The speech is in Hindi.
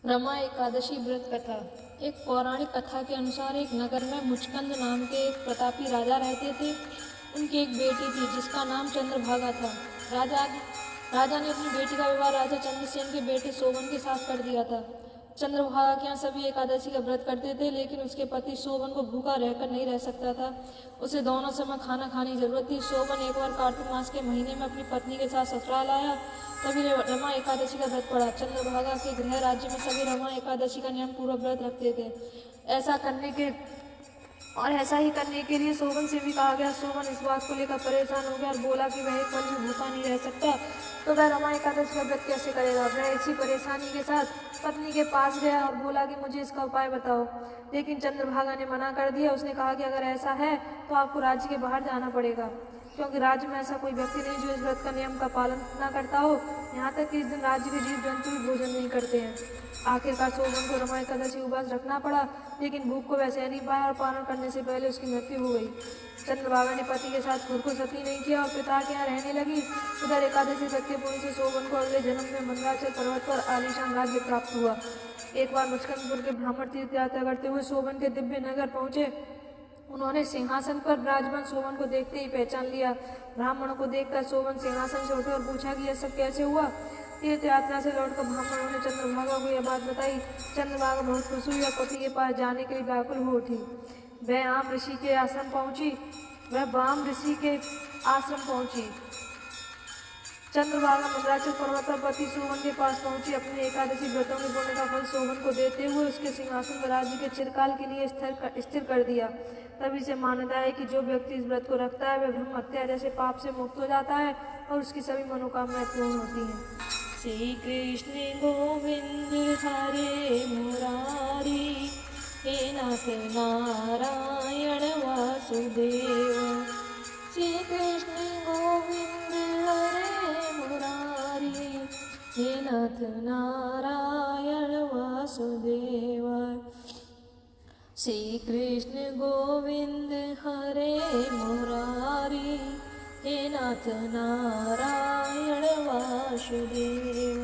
रमा एकादशी व्रत कथा। एक पौराणिक कथा के अनुसार एक नगर में मुचकंद नाम के एक प्रतापी राजा रहते थे। उनकी एक बेटी थी जिसका नाम चंद्रभागा था। राजा ने अपनी बेटी का विवाह राजा चंद्रसेन के बेटे शोभन के साथ कर दिया था। चंद्रभागा के यहाँ सभी एकादशी का व्रत करते थे, लेकिन उसके पति शोभन को भूखा रहकर नहीं रह सकता था। उसे दोनों समय खाना खाने की जरूरत थी। शोभन एक बार कार्तिक मास के महीने में अपनी पत्नी के साथ ससुराल आया, तभी रमा एकादशी का व्रत पड़ा। चंद्रभागा के गृह राज्य में सभी रमा एकादशी का नियम पूर्वक व्रत रखते थे। ऐसा ही करने के लिए शोभन से भी कहा गया। शोभन इस बात को लेकर परेशान हो गया और बोला कि वह एक पल भी भूखा नहीं रह सकता, तो वह रमा एकादशी का व्रत कैसे करेगा। वह इसी परेशानी के साथ पत्नी के पास गया और बोला कि मुझे इसका उपाय बताओ, लेकिन चंद्रभागा ने मना कर दिया। उसने कहा कि अगर ऐसा है तो आपको राज्य के बाहर जाना पड़ेगा, क्योंकि राज्य में ऐसा कोई व्यक्ति नहीं जो इस व्रत का नियम का पालन ना करता हो। यहाँ तक कि इस दिन राज्य के जीव जंतु भी भोजन नहीं करते हैं। आखिरकार शोभन को रमा एकादशी उपवास रखना पड़ा, लेकिन भूख को वह सह नहीं पाया और पारण करने से पहले उसकी मृत्यु हो गई। चंद्रभागा ने पति के साथ खुद को सती नहीं किया और पिता के यहाँ रहने लगी। उधर एकादशी व्रत के पुण्य से शोभन को अगले जन्म में मंदराचल पर्वत पर आलीशान राज्य प्राप्त हुआ। एक बार मुचकंदपुर के ब्राह्मण तीर्थ यात्रा करते हुए शोभन के दिव्य नगर पहुंचे। उन्होंने सिंहासन पर विराजमान शोभन को देखते ही पहचान लिया। ब्राह्मणों को देखकर शोभन सिंहासन से उठे और पूछा कि यह सब कैसे हुआ। तीर्थ यात्रा से लौटकर ब्राह्मणों ने चंद्रभागा को यह बात बताई। चंद्रभागा बहुत खुश हुई और पति के पास जाने के लिए व्याकुल हो उठी। वह बाम ऋषि के आश्रम पहुंची। चंद्रभागा मंदराचल पर्वत पर पति शोभन के पास पहुंची। अपने एकादशी व्रतों के पुण्य का फल शोभन को देते हुए उसके सिंहासन पर राज्य के चिरकाल के लिए स्थिर कर दिया। तभी से मान्यता है कि जो व्यक्ति इस व्रत को रखता है वह ब्रह्म हत्या जैसे पाप से मुक्त हो जाता है और उसकी सभी मनोकामनाएं पूर्ण होती हैं। श्री कृष्ण गोविंद हरे मुरारी, हे नाथ नारायण वासुदेव। श्री कृष्ण गोविंद हरे मुरारी, हे नाथ नारायण वासुदेव। श्री कृष्ण गोविंद हरे मुरारी, हे नाथ नारायण वासुदेव।